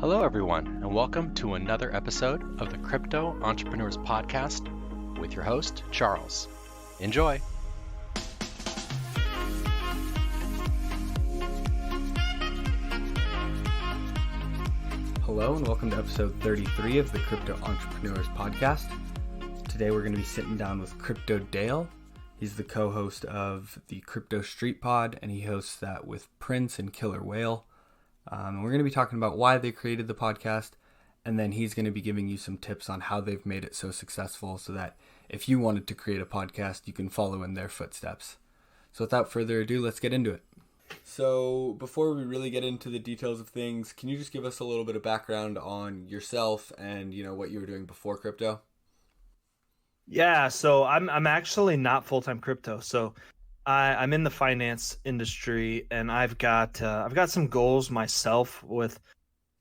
Hello, everyone, and welcome to another episode of the Crypto Entrepreneurs Podcast with your host, Charles. Enjoy. Hello, and welcome to episode 33 of the Crypto Entrepreneurs Podcast. Today we're going to be sitting down with Crypto Dale. He's the co-host of the Crypto Street Pod, and he hosts that with Prince and Killer Whale. And we're going to be talking about why they created the podcast, and then he's going to be giving you some tips on how they've made it so successful so that if you wanted to create a podcast, you can follow in their footsteps. So without further ado, let's get into it. So before we really get into the details of things, can you just give us a little bit of background on yourself and, what you were doing before crypto? Yeah, so I'm actually not full-time crypto. So I'm in the finance industry, and I've got some goals myself with,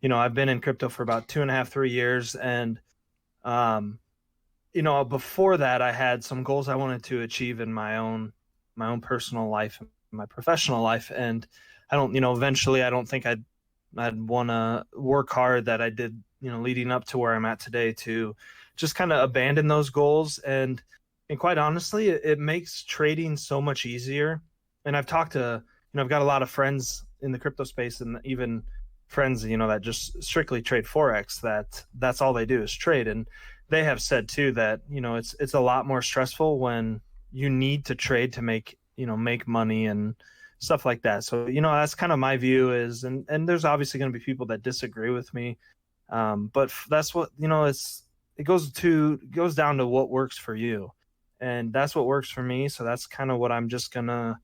I've been in crypto for about 2.5, 3 years. And, before that, I had some goals I wanted to achieve in my own personal life, my professional life. And I don't, eventually I don't think I'd want to work hard that I did, leading up to where I'm at today to just kind of abandon those goals. And quite honestly, it makes trading so much easier. And I've talked to, I've got a lot of friends in the crypto space, and even friends, that just strictly trade Forex, that's all they do is trade. And they have said too that, it's a lot more stressful when you need to trade to make money and stuff like that. So, that's kind of my view is, and there's obviously going to be people that disagree with me. But that's what, it goes down to what works for you. And that's what works for me. So that's kind of what I'm just gonna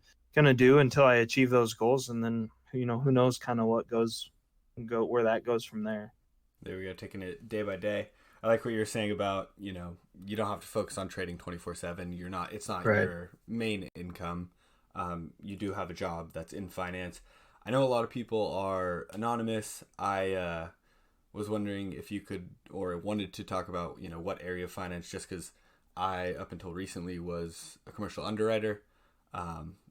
do until I achieve those goals. And then, who knows kind of where that goes from there. There we go. Taking it day by day. I like what you're saying about, you don't have to focus on trading 24/7. It's not right. Your main income. You do have a job that's in finance. I know a lot of people are anonymous. I was wondering if you could or wanted to talk about, what area of finance, just because I, up until recently, was a commercial underwriter.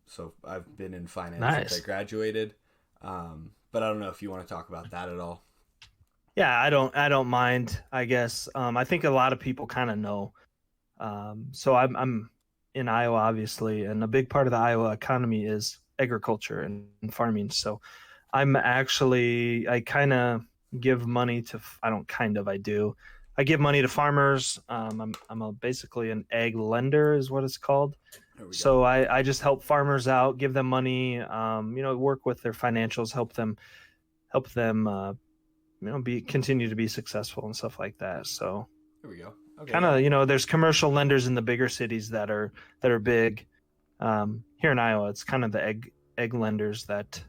So I've been in finance since I graduated. But I don't know if you want to talk about that at all. Yeah, I don't mind, I guess. I think a lot of people kind of know. So I'm in Iowa, obviously, and a big part of the Iowa economy is agriculture and farming. So I kind of give money to, I do. I give money to farmers. I'm basically an ag lender is what it's called. So I just help farmers out, give them money, work with their financials, help them, continue to be successful and stuff like that. So there we go. Okay. Kind of, there's commercial lenders in the bigger cities that are big. Here in Iowa, it's kind of the egg lenders that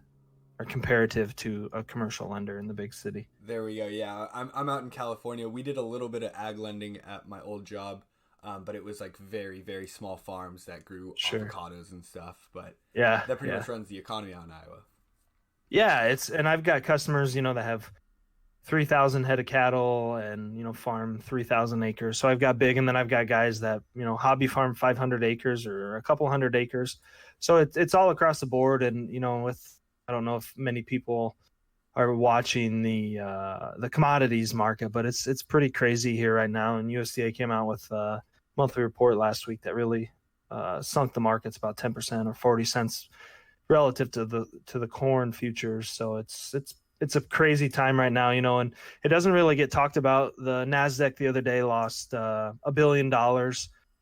are comparative to a commercial lender in the big city. There we go. Yeah, I'm out in California. We did a little bit of ag lending at my old job, but it was like very, very small farms that grew avocados and stuff. But yeah, that pretty much runs the economy out in Iowa. Yeah, and I've got customers, that have 3,000 head of cattle and, farm 3,000 acres. So I've got big, and then I've got guys that, hobby farm 500 acres or a couple hundred acres. So it's all across the board. And, I don't know if many people are watching the commodities market, but it's pretty crazy here right now. And USDA came out with a monthly report last week that really sunk the markets about 10% or 40 cents relative to the corn futures. So it's a crazy time right now, and it doesn't really get talked about. The NASDAQ the other day lost $1 billion.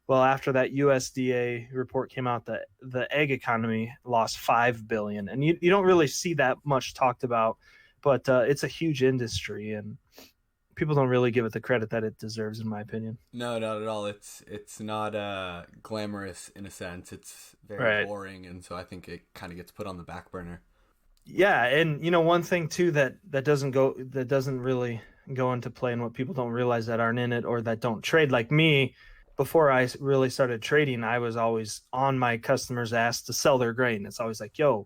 Well, after that USDA report came out, the egg economy lost $5 billion. And you don't really see that much talked about, but it's a huge industry, and people don't really give it the credit that it deserves, in my opinion. No, not at all. It's not glamorous in a sense. It's very boring, and so I think it kind of gets put on the back burner. Yeah, and one thing too that doesn't really go into play, and what people don't realize that aren't in it or that don't trade like me. Before I really started trading, I was always on my customers' ass to sell their grain. It's always like, yo,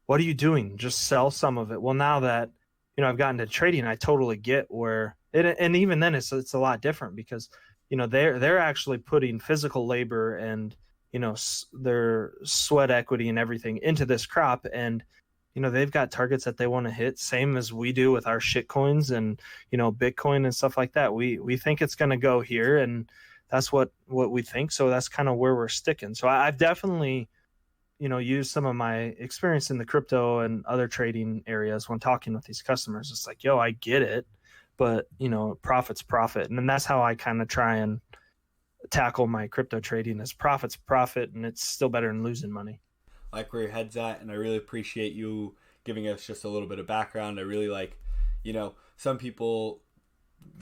what are you doing? Just sell some of it. Well, now that, I've gotten to trading, I totally get where it, and even then it's a lot different because, they're actually putting physical labor and, their sweat equity and everything into this crop. And, they've got targets that they want to hit, same as we do with our shit coins and, Bitcoin and stuff like that. We think it's going to go here, and that's what we think. So that's kind of where we're sticking. So I've definitely, used some of my experience in the crypto and other trading areas when talking with these customers. It's like, yo, I get it, but profit's profit. And then that's how I kind of try and tackle my crypto trading, is profit's profit, and it's still better than losing money. Like where your head's at, and I really appreciate you giving us just a little bit of background. I really like, some people,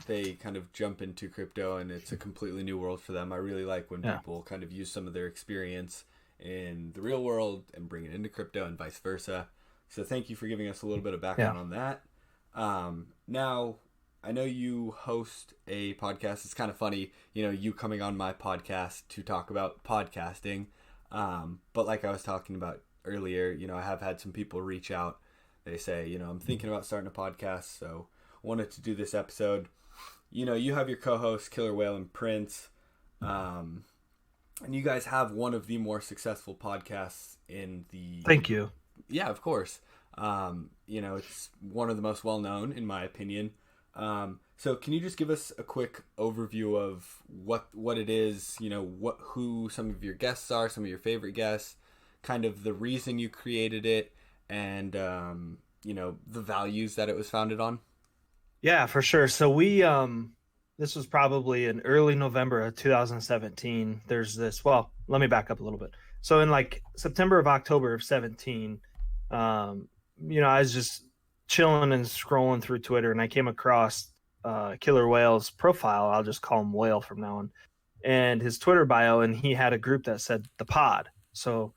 they kind of jump into crypto and it's a completely new world for them. I really like when people kind of use some of their experience in the real world and bring it into crypto and vice versa. So thank you for giving us a little bit of background on that. Now, I know you host a podcast. It's kind of funny, you coming on my podcast to talk about podcasting. But like I was talking about earlier, I have had some people reach out. They say, I'm thinking about starting a podcast, so wanted to do this episode. You have your co-hosts, Killer Whale and Prince. And you guys have one of the more successful podcasts in the... Thank you. Yeah, of course. It's one of the most well-known, in my opinion. So can you just give us a quick overview of what it is, who some of your guests are, some of your favorite guests, kind of the reason you created it, and, the values that it was founded on? Yeah, for sure. So we, this was probably in early November of 2017. There's this, well, let me back up a little bit. So in like September of October of 17, I was just chilling and scrolling through Twitter, and I came across Killer Whale's profile. I'll just call him Whale from now on, and his Twitter bio, and he had a group that said the pod. So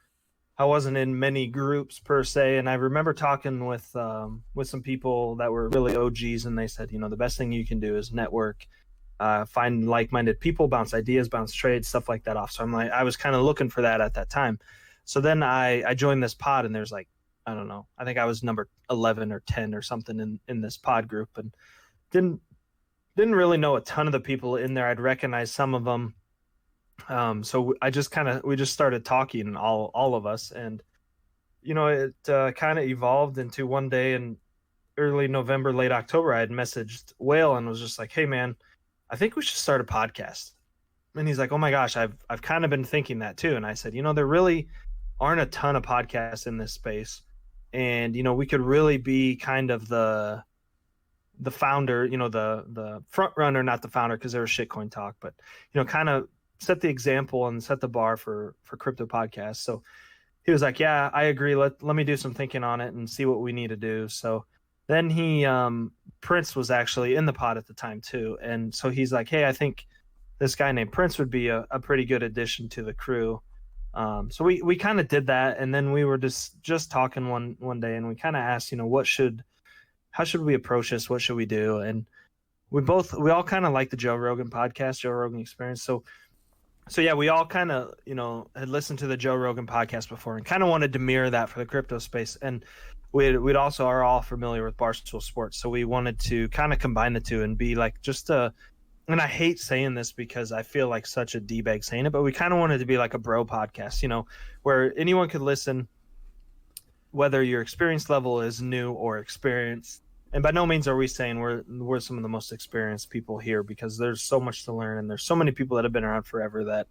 I wasn't in many groups per se, and I remember talking with some people that were really OGs, and they said, the best thing you can do is network, find like-minded people, bounce ideas, bounce trades, stuff like that off. So I was kind of looking for that at that time. So then I joined this pod, and there's like, I don't know, I think I was number 11 or 10 or something in this pod group, and didn't really know a ton of the people in there. I'd recognize some of them. So we just started talking, all of us, and, it kind of evolved into one day in early November, late October, I had messaged Whale and was just like, hey man, I think we should start a podcast. And he's like, oh my gosh, I've kind of been thinking that too. And I said, there really aren't a ton of podcasts in this space. And, we could really be kind of the founder, the front runner, not the founder, because there was shitcoin talk, but, kind of set the example and set the bar for crypto podcasts. So he was like, yeah, I agree. Let me do some thinking on it and see what we need to do. So then Prince was actually in the pod at the time too. And so he's like, hey, I think this guy named Prince would be a pretty good addition to the crew. So we kind of did that. And then we were just talking one day, and we kind of asked, how should we approach this? What should we do? And we all kind of like the Joe Rogan podcast, Joe Rogan Experience. So yeah, we all kind of, had listened to the Joe Rogan podcast before and kind of wanted to mirror that for the crypto space. And we'd also are all familiar with Barstool Sports. So we wanted to kind of combine the two and be like and I hate saying this because I feel like such a D-bag saying it, but we kind of wanted to be like a bro podcast, where anyone could listen, whether your experience level is new or experienced. And by no means are we saying we're some of the most experienced people here, because there's so much to learn, and there's so many people that have been around forever that,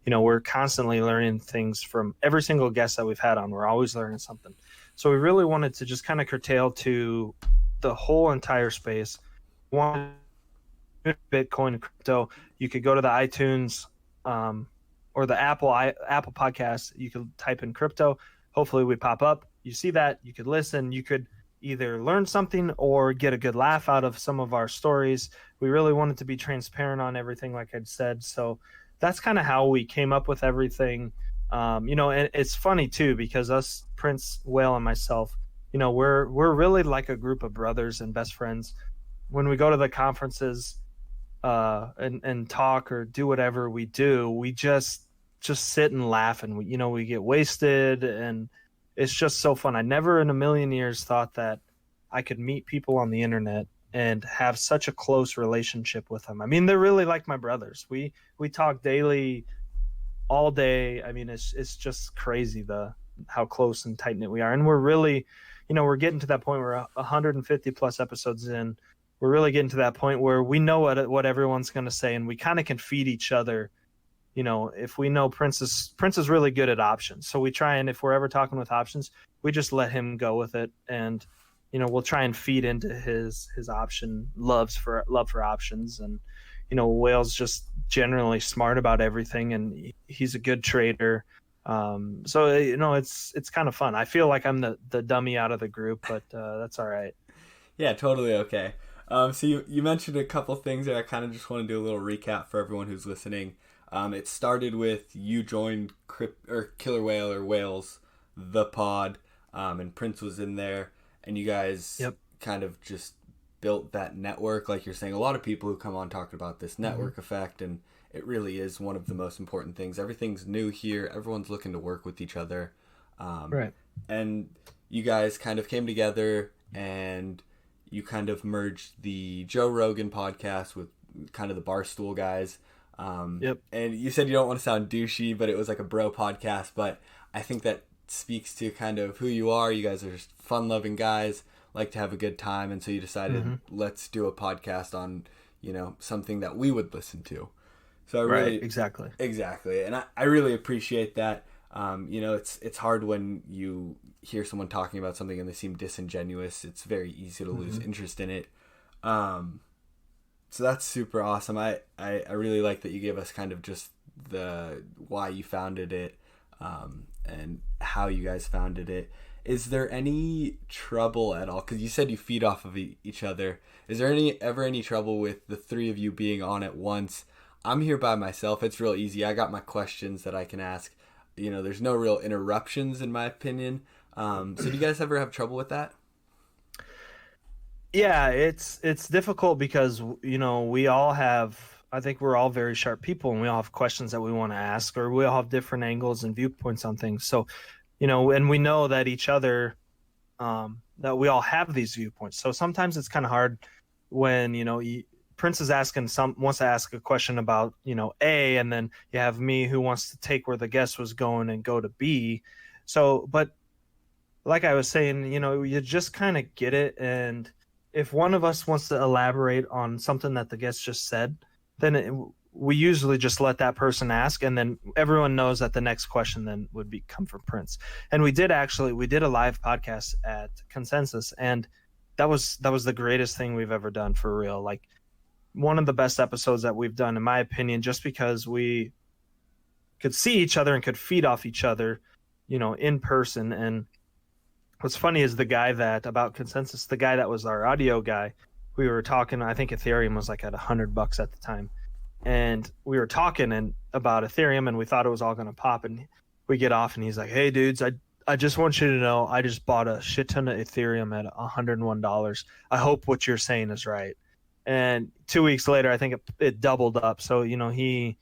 we're constantly learning things from every single guest that we've had on. We're always learning something. So we really wanted to just kind of curtail to the whole entire space. One, Bitcoin and crypto. You could go to the iTunes or the Apple podcast. You could type in crypto. Hopefully we pop up. You see that. You could listen. You could either learn something or get a good laugh out of some of our stories. We really wanted to be transparent on everything, like I'd said. So that's kind of how we came up with everything. And it's funny too, because us, Prince, Whale, and myself, we're really like a group of brothers and best friends. When we go to the conferences and talk or do whatever we do, we just sit and laugh, and we get wasted, and it's just so fun. I never in a million years thought that I could meet people on the internet and have such a close relationship with them. I mean, they're really like my brothers. We talk daily, all day. I mean, it's just crazy the how close and tight knit we are. And we're really, we're getting to that point where 150 plus episodes in, we're really getting to that point where we know what everyone's going to say, and we kind of can feed each other. If we know Prince is really good at options, so we try, and if we're ever talking with options, we just let him go with it, and we'll try and feed into his option love for options. And Whale's just generally smart about everything, and he's a good trader. So it's kind of fun. I feel like I'm the dummy out of the group, but that's all right. Yeah, totally okay. So you mentioned a couple things there. I kind of just want to do a little recap for everyone who's listening. It started with you joined Killer Whale or Whales, the pod, and Prince was in there, and you guys kind of just built that network. Like you're saying, a lot of people who come on talk about this network effect, and it really is one of the most important things. Everything's new here. Everyone's looking to work with each other. Right. And you guys kind of came together and you kind of merged the Joe Rogan podcast with kind of the Barstool guys. And you said you don't want to sound douchey, but it was like a bro podcast. But I think that speaks to kind of who you are. You guys are just fun-loving guys, like to have a good time. And so you decided, let's do a podcast on, something that we would listen to. So I really, exactly. And I really appreciate that. It's hard when you hear someone talking about something and they seem disingenuous. It's very easy to lose interest in it. So that's super awesome. I really like that you gave us kind of just the why you founded it, and how you guys founded it. Is there any trouble at all? Because you said you feed off of each other. Is there ever any trouble with the three of you being on at once? I'm here by myself. It's real easy. I got my questions that I can ask. There's no real interruptions in my opinion. So do you guys ever have trouble with that? Yeah, it's difficult because, we all have, I think we're all very sharp people, and we all have questions that we want to ask, or we all have different angles and viewpoints on things. So, and we know that each other, that we all have these viewpoints. So sometimes it's kind of hard when, Prince is wants to ask a question about, A, and then you have me who wants to take where the guest was going and go to B. So, but like I was saying, you just kind of get it. And if one of us wants to elaborate on something that the guest just said, then we usually just let that person ask, and then everyone knows that the next question then would come from Prince. And we did a live podcast at Consensus, and that was the greatest thing we've ever done, for real. Like, one of the best episodes that we've done, in my opinion, just because we could see each other and could feed off each other, in person. And what's funny is the guy about Consensus, the guy that was our audio guy, we were talking, I think Ethereum was like at $100 at the time. And we were talking about Ethereum, and we thought it was all going to pop. And we get off, and he's like, "Hey dudes, I just want you to know, I just bought a shit ton of Ethereum at $101. I hope what you're saying is right." And 2 weeks later, I think it doubled up. So, he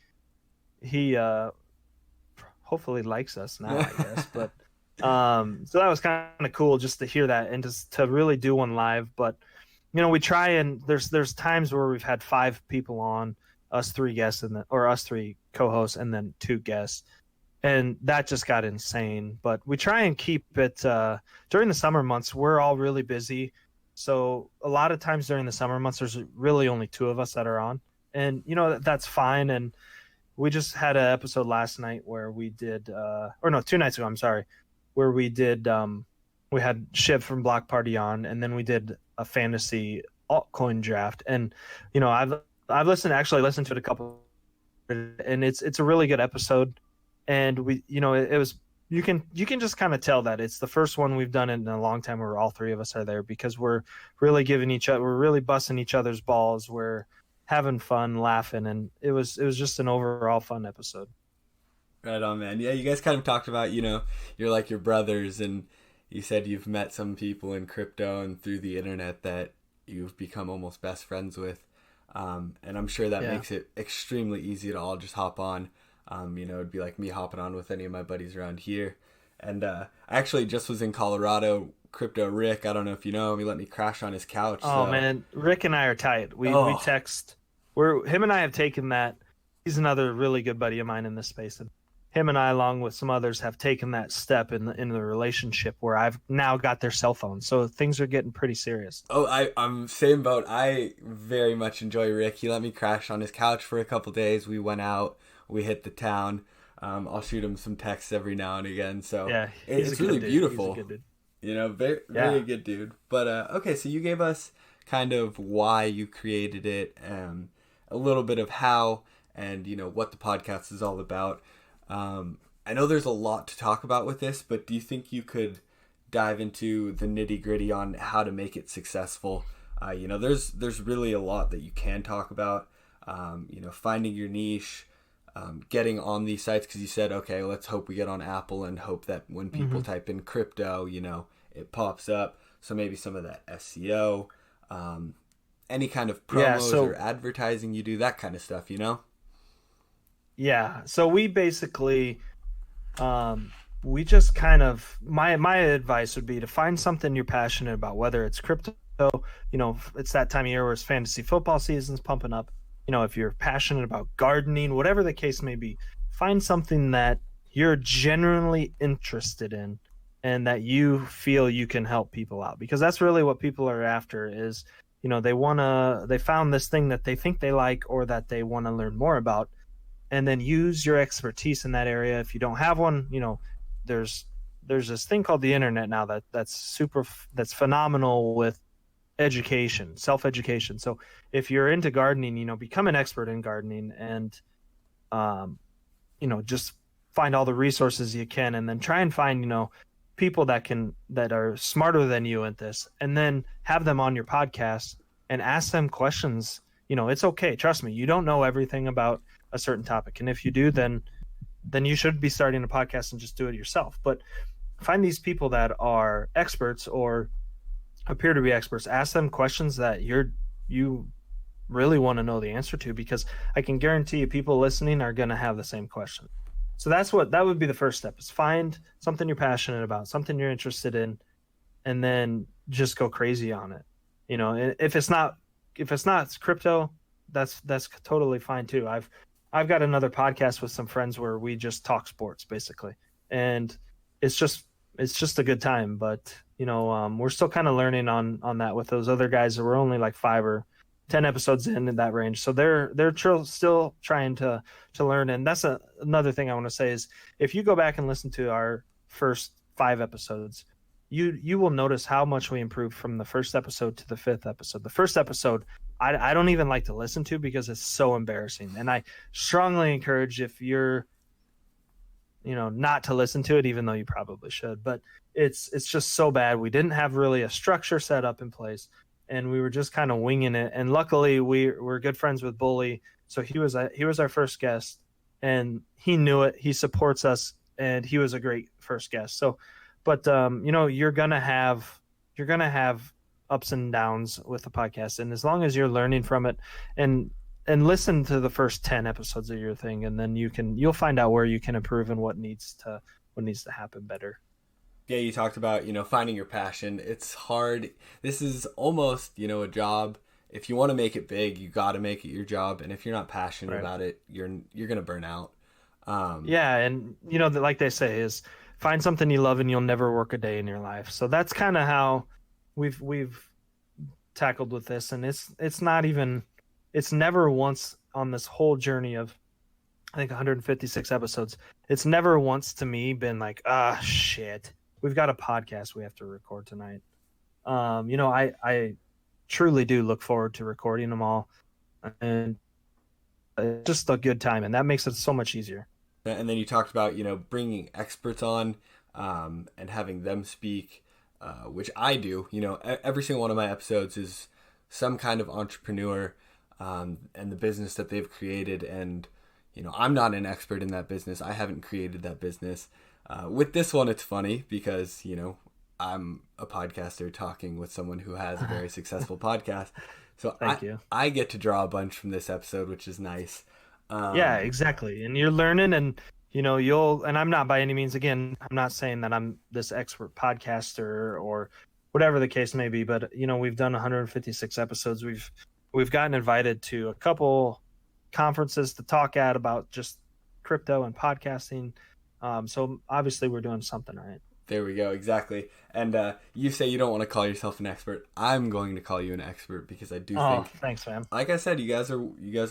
hopefully likes us now, I guess. But so that was kind of cool just to hear that, and just to really do one live. But we try, and there's times where we've had 5 people on, us 3 guests, or us 3 co-hosts, and then 2 guests, and that just got insane. But we try and keep it during the summer months. We're all really busy, so a lot of times during the summer months, there's really only 2 of us that are on, and that's fine. And we just had an episode last night where we did 2 nights ago, I'm sorry, where we did we had Shiv from Block Party on, and then we did a fantasy altcoin draft. And I've listened to it a couple, and it's a really good episode. And we it was, you can just kind of tell that it's the first one we've done in a long time where all 3 of us are there, because we're really we're really busting each other's balls, we're having fun, laughing, and it was just an overall fun episode. Right on, man. Yeah, you guys kind of talked about, you're like your brothers, and you said you've met some people in crypto and through the internet that you've become almost best friends with. And I'm sure that makes it extremely easy to all just hop on. It'd be like me hopping on with any of my buddies around here. And I actually just was in Colorado. Crypto Rick, I don't know if you know him, he let me crash on his couch. Oh, man, Rick and I are tight. We text. Him and I have taken that. He's another really good buddy of mine in this space. And him and I, along with some others, have taken that step in the relationship where I've now got their cell phone. So things are getting pretty serious. Oh, I'm same boat. I very much enjoy Rick. He let me crash on his couch for a couple days. We went out. We hit the town. I'll shoot him some texts every now and again. So Yeah, it's really beautiful. He's a good dude. You know, very good dude. But okay, so you gave us kind of why you created it, a little bit of how, and you know what the podcast is all about. I know there's a lot to talk about with this, but do you think you could dive into the nitty gritty on how to make it successful? You know, there's really a lot that you can talk about. You know, finding your niche, getting on these sites, because you said, okay, let's hope we get on Apple and hope that when people type in crypto, you know, it pops up. So maybe some of that SEO, any kind of promos or advertising you do, that kind of stuff, you know? Yeah. So we basically, we just kind of, my advice would be to find something you're passionate about, whether it's crypto, you know, it's that time of year where it's fantasy football season's pumping up. You know, if you're passionate about gardening, whatever the case may be, find something that you're genuinely interested in and that you feel you can help people out, because that's really what people are after is, you know, they found this thing that they think they like or that they want to learn more about, and then use your expertise in that area. If you don't have one, you know, there's this thing called the internet now that's phenomenal with education, self-education. So if you're into gardening, you know, become an expert in gardening and, you know, just find all the resources you can, and then try and find, you know, people that are smarter than you at this, and then have them on your podcast and ask them questions. You know, it's okay. Trust me. You don't know everything about a certain topic. And if you do, then you should be starting a podcast and just do it yourself. But find these people that are experts or appear to be experts. Ask them questions that you really want to know the answer to, because I can guarantee you people listening are going to have the same question. So that would be the first step, is find something you're passionate about, something you're interested in, and then just go crazy on it. You know, if it's not crypto, that's totally fine too. I've got another podcast with some friends where we just talk sports basically, and it's just a good time. But you know, we're still kind of learning on that with those other guys that were only like 5 or 10 episodes in that range. So they're still trying to learn. And that's another thing I want to say is, if you go back and listen to our first 5 episodes, you will notice how much we improved from the first episode to the 5th episode. The first episode, I don't even like to listen to because it's so embarrassing. And I strongly encourage, if you're, you know, not to listen to it, even though you probably should, but it's just so bad. We didn't have really a structure set up in place, and we were just kind of winging it. And luckily we're good friends with Bully. So he was our first guest, and he knew it. He supports us, and he was a great first guest. So, but you know, you're going to have ups and downs with the podcast. And as long as you're learning from it and listen to the first 10 episodes of your thing, and then you'll find out where you can improve and what needs to happen better. Yeah, you talked about, you know, finding your passion. It's hard. This is almost, you know, a job. If you want to make it big, you got to make it your job. And if you're not passionate about it, you're going to burn out. Yeah. And you know, like they say, is find something you love and you'll never work a day in your life. So that's kind of how we've tackled with this. And it's never once on this whole journey of, I think, 156 episodes. It's never once to me been like, shit, we've got a podcast we have to record tonight. You know, I truly do look forward to recording them all, and it's just a good time, and that makes it so much easier. And then you talked about, you know, bringing experts on, and having them speak, which I do. You know, every single one of my episodes is some kind of entrepreneur, and the business that they've created. And, you know, I'm not an expert in that business. I haven't created that business. With this one, it's funny because, you know, I'm a podcaster talking with someone who has a very successful podcast. So I get to draw a bunch from this episode, which is nice. Yeah, exactly. And you're learning, and, you know, and I'm not by any means, again, I'm not saying that I'm this expert podcaster or whatever the case may be, but, you know, we've done 156 episodes. We've gotten invited to a couple conferences to talk about just crypto and podcasting. So obviously we're doing something right. There we go. Exactly. And you say you don't want to call yourself an expert. I'm going to call you an expert because I do think. Thanks, man. Like I said, you guys are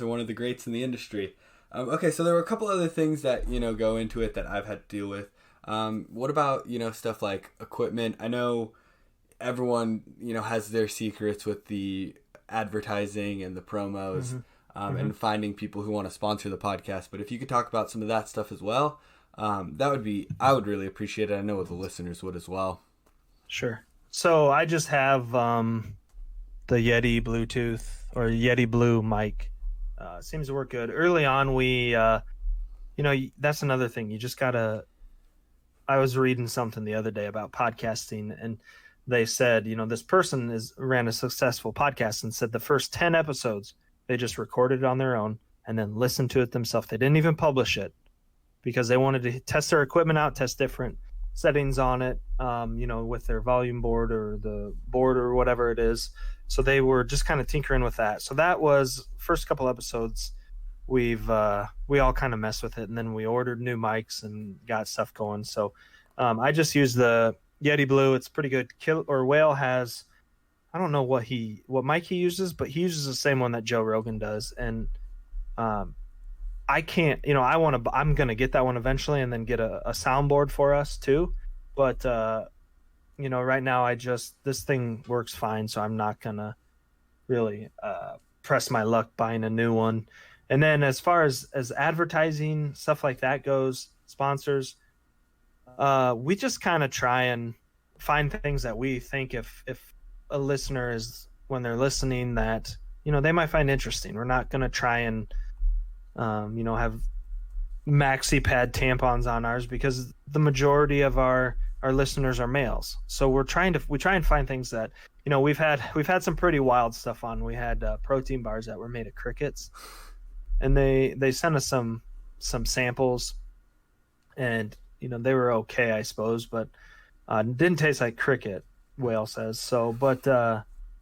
one of the greats in the industry. Okay, so there were a couple other things that go into it that I've had to deal with. What about stuff like equipment? I know everyone has their secrets with the advertising and the promos, and finding people who want to sponsor the podcast. But if you could talk about some of that stuff as well. I would really appreciate it. I know the listeners would as well. Sure. So I just have the Yeti Bluetooth or Yeti Blue mic. Seems to work good. Early on, we, that's another thing. You just gotta. I was reading something the other day about podcasting, and they said, this person ran a successful podcast and said the first 10 episodes they just recorded it on their own and then listened to it themselves. They didn't even publish it, because they wanted to test their equipment out, test different settings on it, with their volume board or the board or whatever it is. So they were just kind of tinkering with that. So that was first couple episodes. We all kind of messed with it, and then we ordered new mics and got stuff going. So I just use the Yeti Blue. It's pretty good. Whale has, I don't know what mic he uses, but he uses the same one that Joe Rogan does, and I can't, I'm going to get that one eventually and then get a soundboard for us too. But, right now this thing works fine. So I'm not going to really press my luck buying a new one. And then as far as advertising, stuff like that goes, sponsors, we just kind of try and find things that we think if a listener is, when they're listening, that, they might find interesting. We're not going to try and, have maxi pad tampons on ours, because the majority of our listeners are males. So we try and find things that, we've had some pretty wild stuff on. We had protein bars that were made of crickets, and they sent us some samples, and they were okay, I suppose, but didn't taste like cricket, Whale says. So, but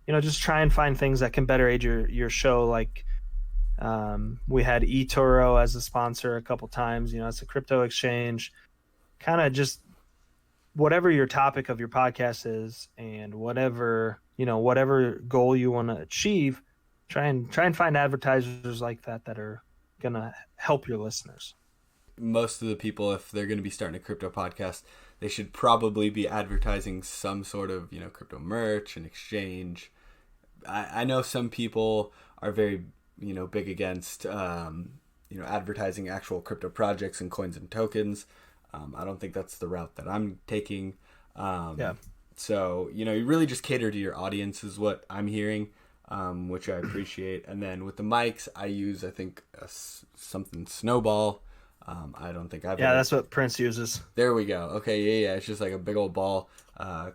just try and find things that can better aid your show. Like we had eToro as a sponsor a couple times. It's a crypto exchange. Kind of just whatever your topic of your podcast is, and whatever goal you want to achieve, try and find advertisers like that are gonna help your listeners. Most of the people, if they're going to be starting a crypto podcast, they should probably be advertising some sort of crypto merch and exchange. I know some people are very big against advertising actual crypto projects and coins and tokens. I don't think that's the route that I'm taking. So you really just cater to your audience is what I'm hearing, which I appreciate. And then with the mics, I use, I think, something Snowball. I don't think I've that's what Prince uses. There we go. Okay, yeah. It's just like a big old ball.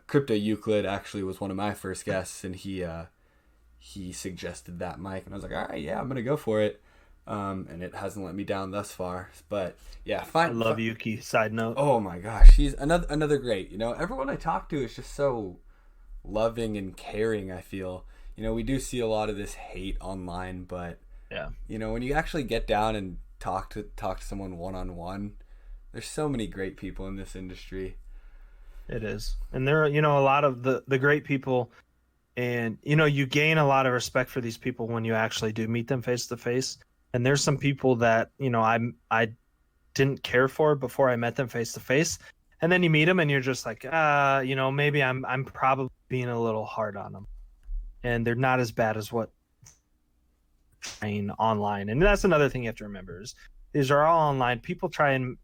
Crypto Euclid actually was one of my first guests, and he suggested that mic, and I was like, all right, yeah, I'm gonna go for it. And it hasn't let me down thus far. But yeah, fine. I love Yuki. Side note. Oh my gosh, he's another great. Everyone I talk to is just so loving and caring. I feel we do see a lot of this hate online, but yeah, when you actually get down and talk to someone one-on-one, there's so many great people in this industry. It is. And there are a lot of the great people, and you gain a lot of respect for these people when you actually do meet them face to face. And there's some people that I didn't care for before I met them face to face, and then you meet them and you're just like, maybe I'm probably being a little hard on them, and they're not as bad as what online. And that's another thing you have to remember is these are all online. People try and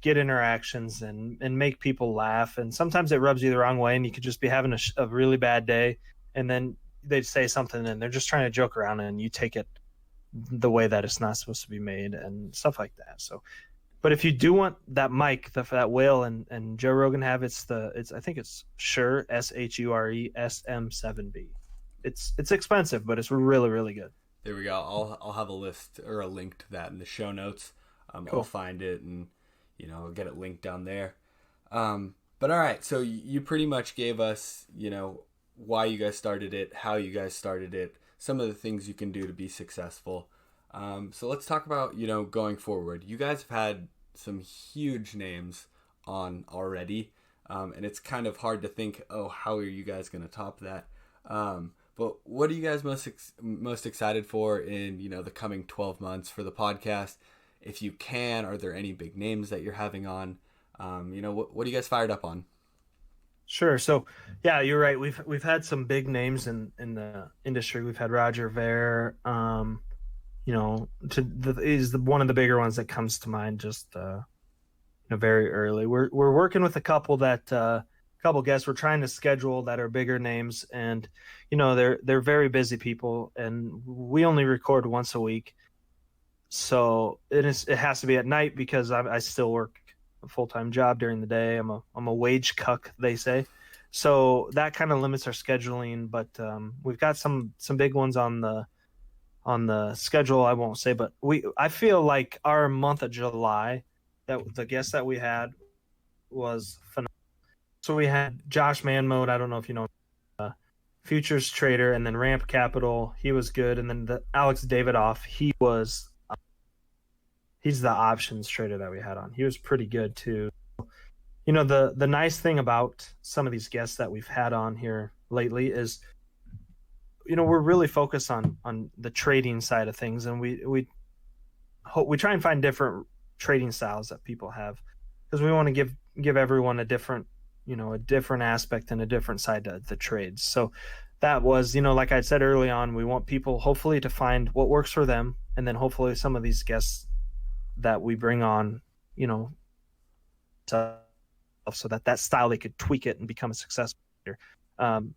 get interactions and make people laugh, and sometimes it rubs you the wrong way, and you could just be having a really bad day, and then they say something and they're just trying to joke around, and you take it the way that it's not supposed to be made and stuff like that. So, but if you do want that mic that Whale and Joe Rogan have, it's I think it's Shure SHURE SM7B. It's expensive, but it's really, really good. There we go. I'll have a list or a link to that in the show notes. Cool. I'll find it and I'll get it linked down there. But all right, so you pretty much gave us why you guys started it, how you guys started it, some of the things you can do to be successful. So let's talk about, going forward. You guys have had some huge names on already, and it's kind of hard to think, how are you guys going to top that? But what are you guys most excited for in, the coming 12 months for the podcast? If you can, are there any big names that you're having on? What are you guys fired up on? Sure. So, yeah, you're right. We've had some big names in the industry. We've had Roger Ver. Is one of the bigger ones that comes to mind. Just very early. We're working with a couple guests we're trying to schedule that are bigger names, and they're very busy people, and we only record once a week, so it has to be at night because I still work a full-time job during the day. I'm a wage cuck, they say, so that kind of limits our scheduling. But we've got some big ones on the schedule. I won't say, but I feel like our month of July, that the guest that we had was phenomenal. So we had Josh Manmode, I don't know if you know, futures trader, and then Ramp Capital, he was good, and then the Alex Davidoff, he's the options trader that we had on. He was pretty good too. The nice thing about some of these guests that we've had on here lately is, we're really focused on the trading side of things, and we try and find different trading styles that people have, because we want to give everyone a different aspect and a different side to the trades. So that was, like I said early on, we want people hopefully to find what works for them, and then hopefully some of these guests that we bring on, so that style they could tweak it and become a successful trader.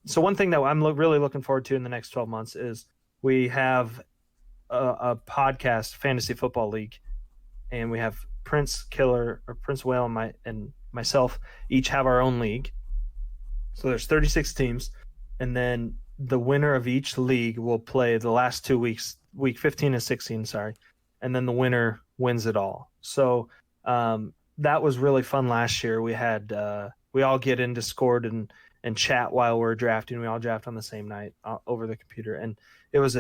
So one thing that I'm really looking forward to in the next 12 months is we have a podcast, Fantasy Football League, and we have Prince Whale and myself each have our own league. So there's 36 teams, and then the winner of each league will play the last 2 weeks, week 15 and 16, and then the winner wins it all. So that was really fun last year. We had we all get in Discord and chat while we're drafting. We all draft on the same night over the computer, and it was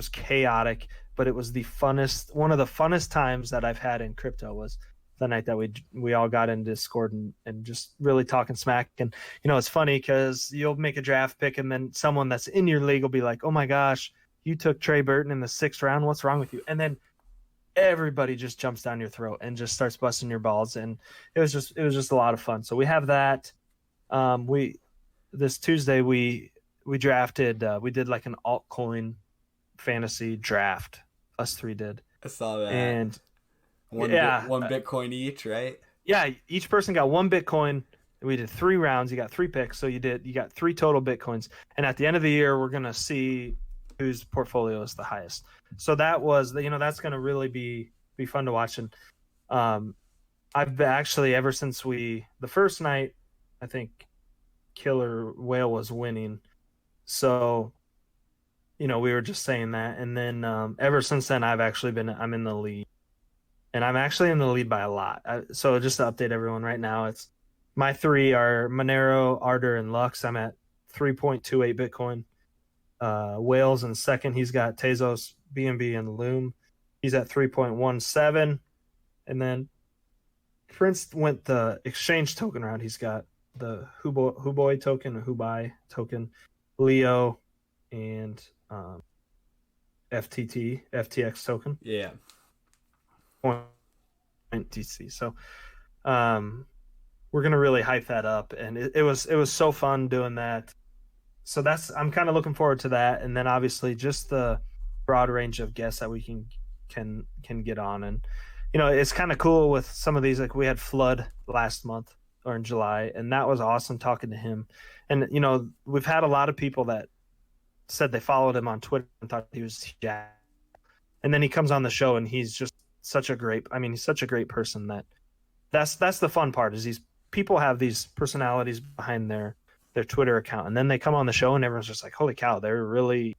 chaotic, but it was one of the funnest times that I've had in crypto was the night that we all got in Discord and just really talking smack. And it's funny because you'll make a draft pick, and then someone that's in your league will be like, "Oh my gosh, you took Trey Burton in the 6th round. What's wrong with you?" And then everybody just jumps down your throat and just starts busting your balls, and it was just a lot of fun. So we have that. This Tuesday we drafted. We did like an altcoin fantasy draft. Us three did. I saw that. And one Bitcoin each, right? Yeah, each person got one Bitcoin. We did 3 rounds. You got 3 picks, so you got 3 total Bitcoins. And at the end of the year, we're gonna see whose portfolio is the highest. So that was, that's gonna really be fun to watch. And I've actually, ever since the first night, I think Killer Whale was winning. So we were just saying that, and then ever since then, I'm in the lead, and I'm actually in the lead by a lot. So just to update everyone right now, it's my 3 are Monero, Ardor, and Lux. I'm at 3.28 Bitcoin. Whale's in second. He's got Tezos, BNB, and Loom. He's at 3.17, and then Prince went the exchange token round. He's got the Huboy token, Hubai token, Leo, and FTX token. Yeah. TC. So we're gonna really hype that up, and it was so fun doing that. So I'm kind of looking forward to that, and then obviously just the broad range of guests that we can get on. And it's kind of cool with some of these, like we had Flood last month or in July, and that was awesome talking to him. And we've had a lot of people that said they followed him on Twitter and thought he was jacked. And then he comes on the show, and he's just such a great person. That's the fun part, is these people have these personalities behind their Twitter account, and then they come on the show and everyone's just like, holy cow, they're really,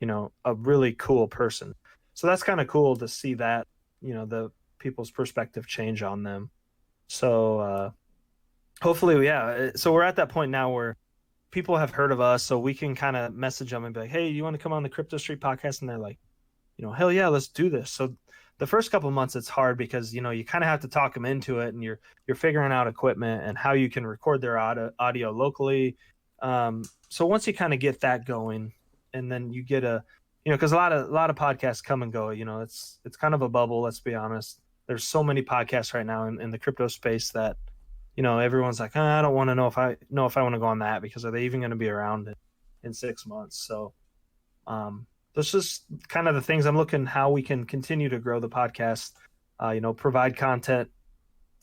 a really cool person. So that's kind of cool to see that, the people's perspective change on them. So hopefully, yeah. So we're at that point now where people have heard of us, so we can kind of message them and be like, hey, you want to come on the Crypto Street podcast? And they're like, hell yeah, let's do this. So the first couple of months it's hard because, you kind of have to talk them into it, and you're figuring out equipment and how you can record their audio locally. So once you kind of get that going, and then you get because a lot of podcasts come and go, it's kind of a bubble. Let's be honest. There's so many podcasts right now in the crypto space that, everyone's like, I don't want to know if I want to go on that, because are they even going to be around in 6 months? So, that's just kind of the things I'm looking how we can continue to grow the podcast, provide content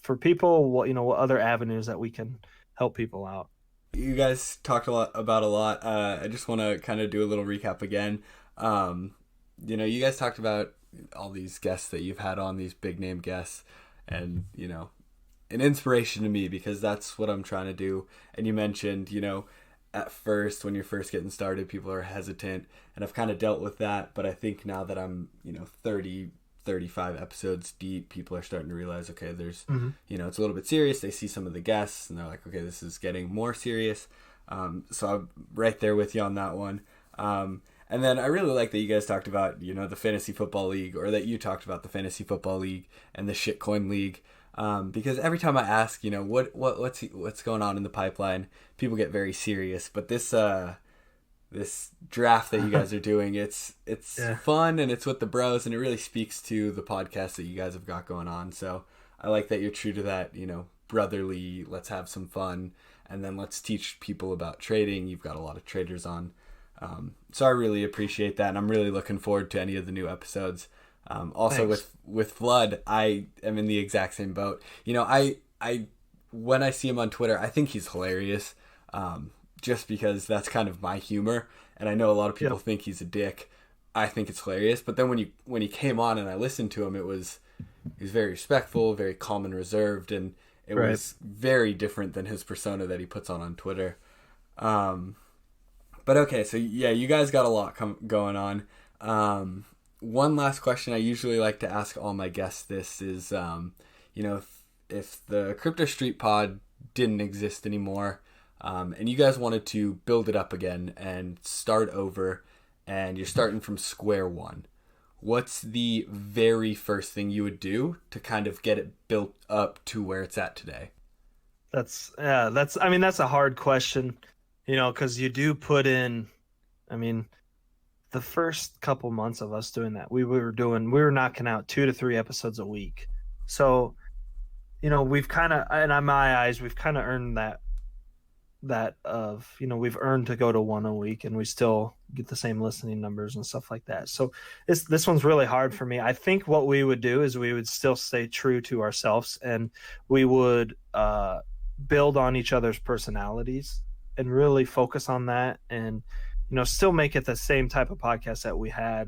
for people, what other avenues that we can help people out. You guys talked about a lot. I just want to kind of do a little recap again. You guys talked about all these guests that you've had on, these big name guests, and, an inspiration to me, because that's what I'm trying to do. And you mentioned, at first, when you're first getting started, people are hesitant, and I've kind of dealt with that. But I think now that I'm, 30, 35 episodes deep, people are starting to realize, okay, there's, it's a little bit serious. They see some of the guests and they're like, okay, this is getting more serious. So I'm right there with you on that one. And then I really like that you guys talked about, the fantasy football league, or that you talked about the fantasy football league and the shitcoin league. Because every time I ask, what's going on in the pipeline, people get very serious. But this draft that you guys are doing, it's fun, and it's with the bros, and it really speaks to the podcast that you guys have got going on. So I like that you're true to that, brotherly, let's have some fun, and then let's teach people about trading. You've got a lot of traders on. So I really appreciate that, and I'm really looking forward to any of the new episodes. Also Thanks. with Flood, I am in the exact same boat. I when I see him on Twitter, I think he's hilarious. Just because that's kind of my humor, and I know a lot of people think he's a dick. I think it's hilarious. But then when he came on and I listened to him, he was very respectful, very calm and reserved, and it was very different than his persona that he puts on Twitter. But okay, so yeah, you guys got a lot going on. One last question I usually like to ask all my guests this is, if the Crypto Street Pod didn't exist anymore, and you guys wanted to build it up again and start over, and you're starting from square one, what's the very first thing you would do to kind of get it built up to where it's at today? That's a hard question, because you do put in, the first couple months of us doing that, we were knocking out 2 to 3 episodes a week. So, we've kind of, and in my eyes, we've kind of earned we've earned to go to 1 a week, and we still get the same listening numbers and stuff like that. So this one's really hard for me. I think what we would do is we would still stay true to ourselves, and we would build on each other's personalities and really focus on that, and still make it the same type of podcast that we had,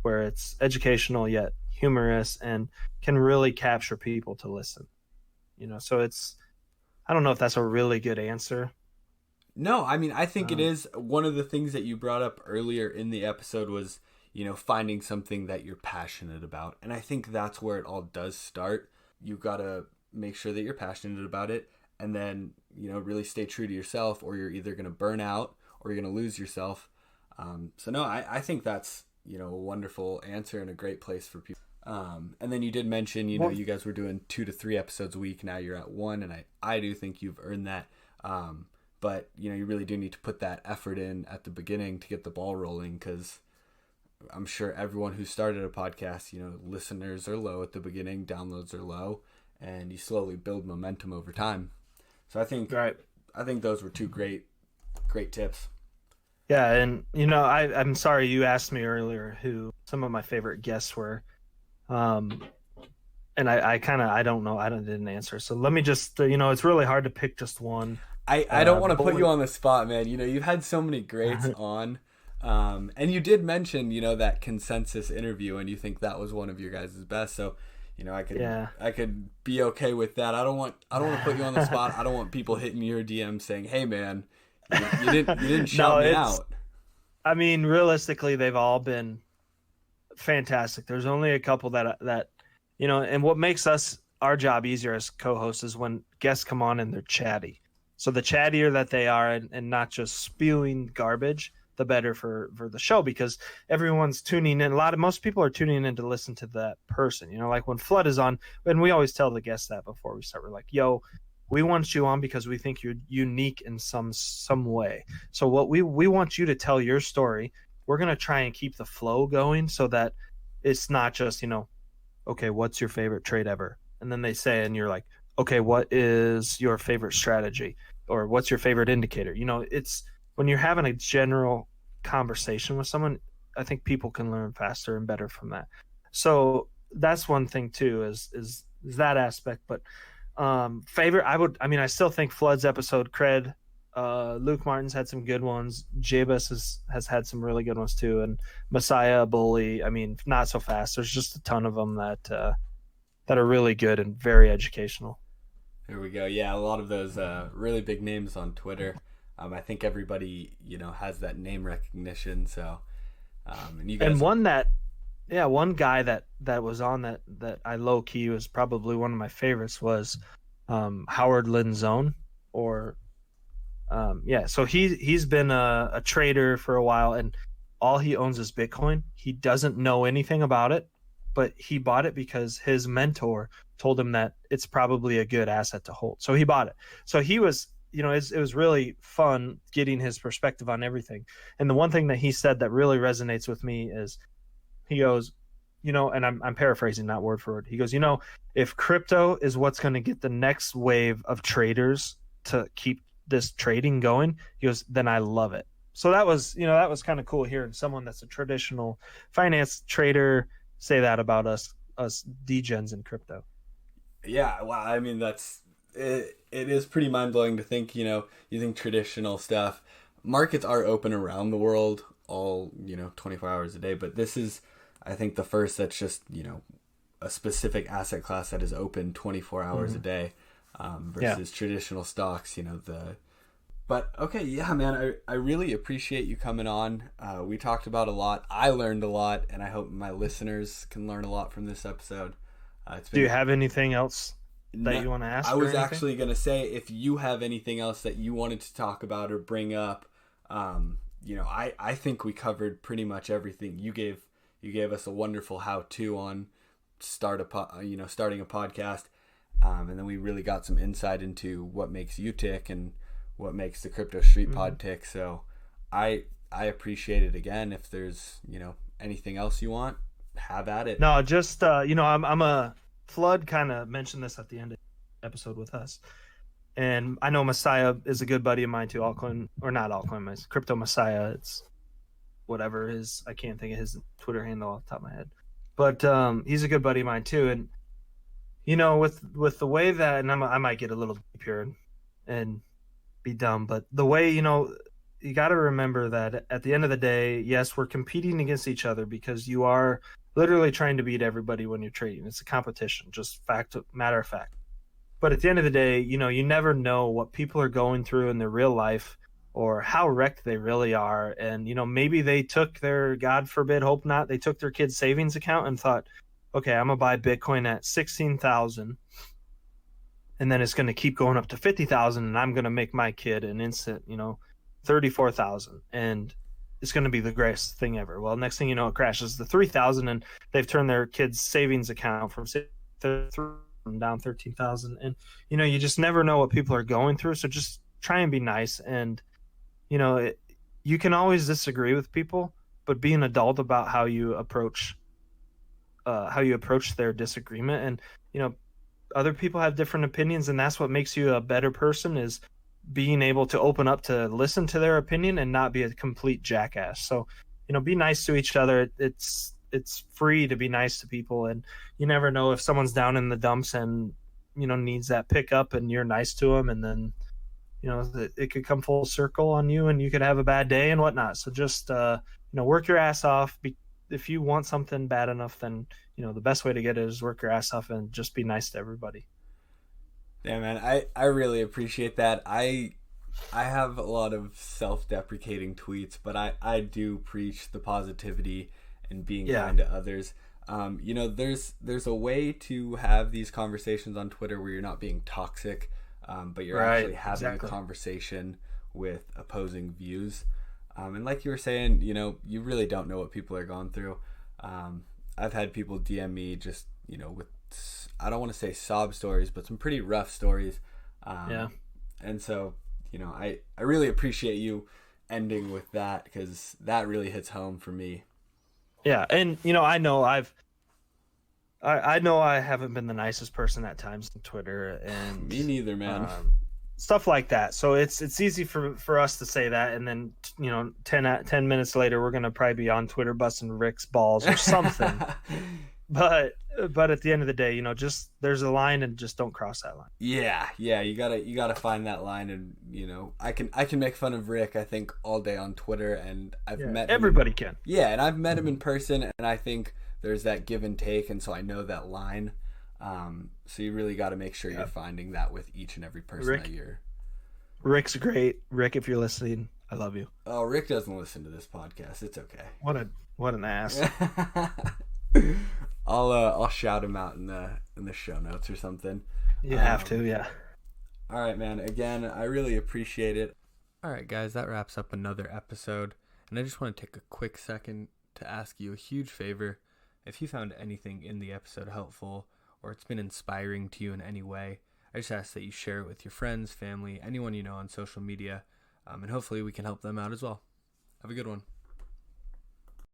where it's educational yet humorous and can really capture people to listen. So it's, I don't know if that's a really good answer. No, I think it is. One of the things that you brought up earlier in the episode was, finding something that you're passionate about. And I think that's where it all does start. You've got to make sure that you're passionate about it, and then, really stay true to yourself, or you're either going to burn out or you're going to lose yourself. So no, I think that's, a wonderful answer and a great place for people. And then you did mention, you guys were doing 2 to 3 episodes a week. Now you're at 1, and I do think you've earned that. But, you really do need to put that effort in at the beginning to get the ball rolling, because I'm sure everyone who started a podcast, listeners are low at the beginning, downloads are low, and you slowly build momentum over time. So I think those were 2 great tips. Yeah, and I'm sorry you asked me earlier who some of my favorite guests were, and I don't know, I didn't answer. So let me just, it's really hard to pick just one. I don't want to put you on the spot, man. You've had so many greats on, and you did mention that consensus interview, and you think that was one of your guys' best. So I could be okay with that. I don't want to put you on the spot. I don't want people hitting your DM saying, "Hey, man, you didn't shout me out." Realistically, they've all been fantastic. There's only a couple that and what makes our job easier as co-hosts is when guests come on and they're chatty. So the chattier that they are, and not just spewing garbage, the better for the show, because everyone's tuning in. Most people are tuning in to listen to that person. Like when Flood is on, and we always tell the guests that before we start. We're like, yo, we want you on because we think you're unique in some way. So what we want you to tell your story. We're going to try and keep the flow going so that it's not just, okay, what's your favorite trade ever? And then they say, and you're like, okay, what is your favorite strategy? Or what's your favorite indicator? It's when you're having a general conversation with someone, I think people can learn faster and better from that. So that's one thing too, is that aspect. But favorite, I still think Flood's episode cred. Luke Martin's had some good ones. Jabez has had some really good ones too, and Messiah, Bully. Not so fast. There's just a ton of them that are really good and very educational. There we go. Yeah, a lot of those really big names on Twitter. I think everybody has that name recognition. So, and you guys. And one guy that was on that I low key was probably one of my favorites was Howard Linzone or. So he's been a trader for a while, and all he owns is Bitcoin. He doesn't know anything about it, but he bought it because his mentor told him that it's probably a good asset to hold. So he bought it. So he was, it was really fun getting his perspective on everything. And the one thing that he said that really resonates with me is he goes, and I'm paraphrasing, not word for word. He goes, if crypto is what's going to get the next wave of traders to keep this trading going, he goes, then I love it. So that was kind of cool hearing someone that's a traditional finance trader say that about us degens in crypto. Yeah, well, that's it is pretty mind-blowing to think, using traditional stuff. Markets are open around the world all, 24 hours a day, but this is, I think, the first that's just, a specific asset class that is open 24 hours a day. Versus traditional stocks, but okay, yeah, man, I really appreciate you coming on. We talked about a lot. I learned a lot, and I hope my listeners can learn a lot from this episode. Do you have anything else that you want to ask? I was actually going to say, if you have anything else that you wanted to talk about or bring up, I think we covered pretty much everything. You gave us a wonderful how-to on starting a podcast. And then we really got some insight into what makes you tick and what makes the Crypto Street Pod tick. So I appreciate it again. If there's, anything else you want, have at it. No, just, I'm a Flood kind of mentioned this at the end of the episode with us. And I know Messiah is a good buddy of mine too. Altcoin, or not Altcoin, Crypto Messiah. It's whatever his, I can't think of his Twitter handle off the top of my head. But he's a good buddy of mine too. And with the way that, and I might get a little deep here and be dumb, but the way, you got to remember that at the end of the day, yes, we're competing against each other because you are literally trying to beat everybody when you're trading. It's a competition, just matter of fact. But at the end of the day, you never know what people are going through in their real life or how wrecked they really are. And, maybe they took their, God forbid, hope not, they took their kid's savings account and thought, okay, I'm going to buy Bitcoin at 16,000 and then it's going to keep going up to 50,000 and I'm going to make my kid an instant, 34,000 and it's going to be the greatest thing ever. Well, next thing you know, it crashes to 3,000 and they've turned their kid's savings account from down 13,000. And, you just never know what people are going through. So just try and be nice. And, you can always disagree with people, but be an adult about how you approach their disagreement. And other people have different opinions, and that's what makes you a better person, is being able to open up to listen to their opinion and not be a complete jackass. So be nice to each other. It's free to be nice to people, and you never know if someone's down in the dumps and needs that pickup and you're nice to them, and then it could come full circle on you and you could have a bad day and whatnot. So just work your ass off. If you want something bad enough, then the best way to get it is work your ass off and just be nice to everybody. Yeah, man, I really appreciate that. I have a lot of self-deprecating tweets, but I do preach the positivity and being kind to others. There's a way to have these conversations on Twitter where you're not being toxic. but you're Right, actually having exactly. a conversation with opposing views. And like you were saying, you know, you really don't know what people are going through. I've had people DM me just, you know, with, I don't want to say sob stories, but some pretty rough stories. Yeah. And so, you know, I really appreciate you ending with that, because that really hits home for me. Yeah, and you know, I know I haven't been the nicest person at times on Twitter, and Me neither, man. stuff like that. So it's easy for us to say that, and then you know, 10 minutes later, we're gonna probably be on Twitter busting Rick's balls or something. but at the end of the day, you know, just there's a line, and just don't cross that line. Yeah, you gotta find that line, and you know, I can make fun of Rick, I think, all day on Twitter, and I've met him Everybody can. Yeah, and I've met him in person, and I think there's that give and take, and so I know that line. So you really got to make sure you're finding that with each and every person that you're. Rick's great. Rick, if you're listening, I love you. Oh, Rick doesn't listen to this podcast. It's okay. What an ass. I'll shout him out in the show notes or something. You have to, yeah. All right, man. Again, I really appreciate it. All right, guys, that wraps up another episode, and I just want to take a quick second to ask you a huge favor. If you found anything in the episode helpful, or it's been inspiring to you in any way, I just ask that you share it with your friends, family, anyone you know on social media, and hopefully we can help them out as well. Have a good one.